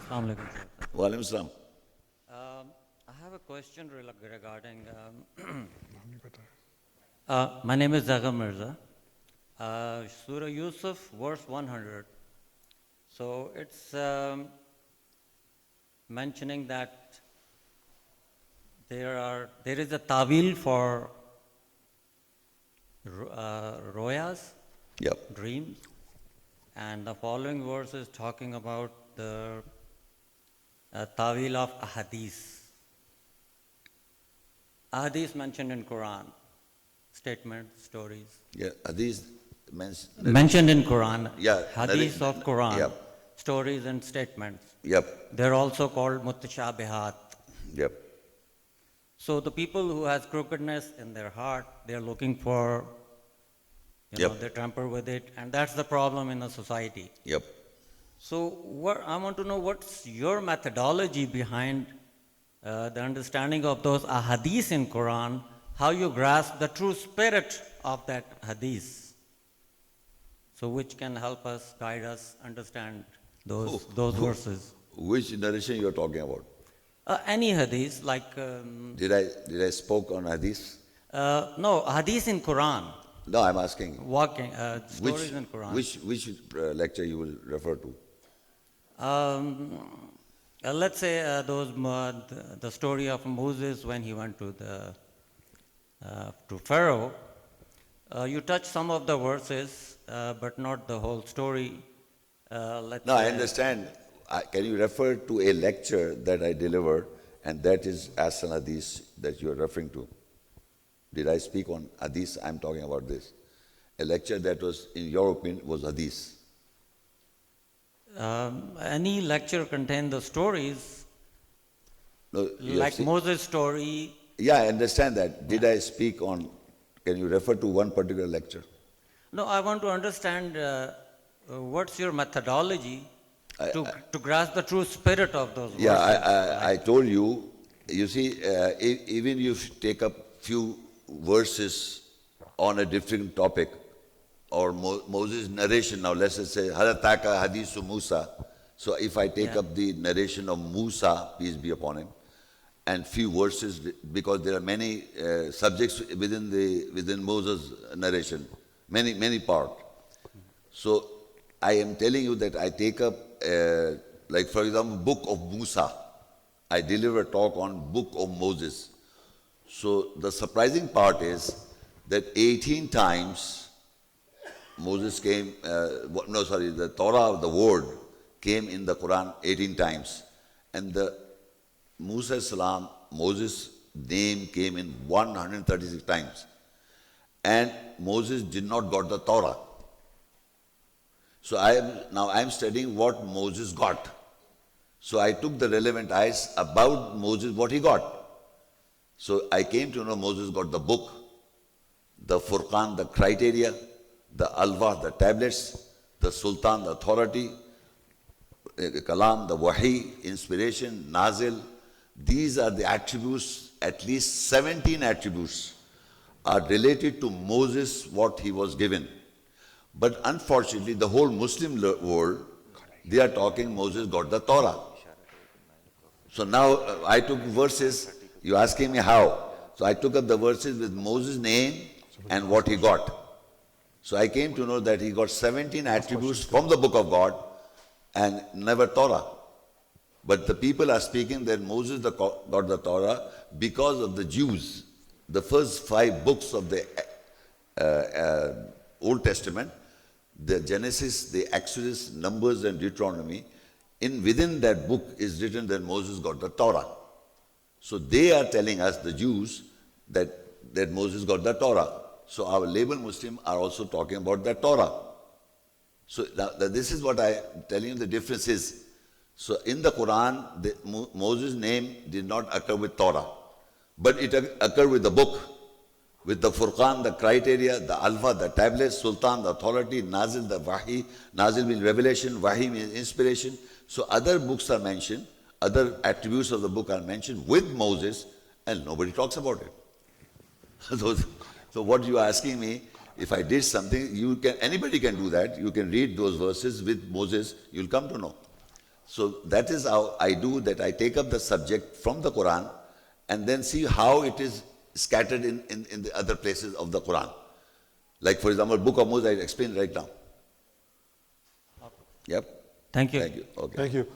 Assalamu alaikum, Shaikh. Wa alaikum salam. I have a question regarding. My name is Zaghar Mirza. Surah Yusuf, verse 100. So it's mentioning that there is a tawil for royas, Yep. dreams, and the following verse is talking about the tawil of ahadith. Ahadith mentioned in Quran, statements, stories. Yeah. Hadith Mentioned in Quran, Yeah, hadith of Quran, Yep. stories and statements. Yep. They're also called mutashabihat. Yep. So the people who has crookedness in their heart, they're looking for, Yep. they tamper with it, and that's the problem in the society. Yep. So I want to know what's your methodology behind the understanding of those ahadith in Quran, how you grasp the true spirit of that hadith. So which can help us, guide us, understand those verses. Which narration you are talking about? Any hadith, like, Did I spoke on hadith? no, hadith in Quran, No, I'm asking. walking, stories in Quran. Which lecture you will refer to? Let's say the story of Moses when he went to Pharaoh. You touch some of the verses, but not the whole story. No, I understand. Can you refer to a lecture that I delivered, and that is as an hadith that you are referring to? Did I speak on hadith? I'm talking about this. A lecture that was, in your opinion, was hadith. Any lecture contain the stories, No, like Moses' story. Yeah, I understand that. Did I speak on, can you refer to one particular lecture? No, I want to understand what's your methodology to grasp the true spirit of those verses. Yeah, I told you, you see, even if you take up few verses on a different topic, or Moses' narration, now let's just say, Harataka Hadithu Musa. So if I take up the narration of Musa, peace be upon him, and few verses, because there are many subjects within Moses' narration, many parts. So I am telling you that I take up, like for example, book of Musa. I deliver a talk on book of Moses. So the surprising part is that 18 times Moses came, the Torah, the word, came in the Quran 18 times. And the Musa salam, Moses' name came in 136 times. And Moses did not got the Torah. So I am studying what Moses got. So I took the relevant ayahs about Moses, what he got. So I came to know Moses got the book, the Furqan, the criteria, the Alwa, the tablets, the Sultan, the authority, Kalam, the Wahi, inspiration, Nazil. These are the attributes, at least 17 attributes are related to Moses, what he was given. But unfortunately, the whole Muslim world, they are talking Moses got the Torah. So now I took verses, you asking me how. So I took up the verses with Moses' name and what he got. So I came to know that he got 17 attributes from the book of God and never Torah. But the people are speaking that Moses got the Torah because of the Jews. The first 5 books of the Old Testament, the Genesis, the Exodus, Numbers and Deuteronomy, within that book is written that Moses got the Torah. So they are telling us, the Jews, that Moses got the Torah. So our label Muslim are also talking about the Torah. So this is what I am telling you the difference is. So in the Quran, Moses' name did not occur with Torah, but it occurred with the book, with the Furqan, the criteria, the Alfa, the tablets, Sultan, the authority, Nazil, the Wahi. Nazil means revelation, Wahi means inspiration. So other books are mentioned, other attributes of the book are mentioned with Moses, and nobody talks about it. So what you are asking me, if I did something, anybody can do that. You can read those verses with Moses, you'll come to know. So that is how I do that. I take up the subject from the Quran and then see how it is scattered in the other places of the Quran. Like for example, Book of Moses, I explained right now. Yep. Thank you. Thank you. Okay. Thank you.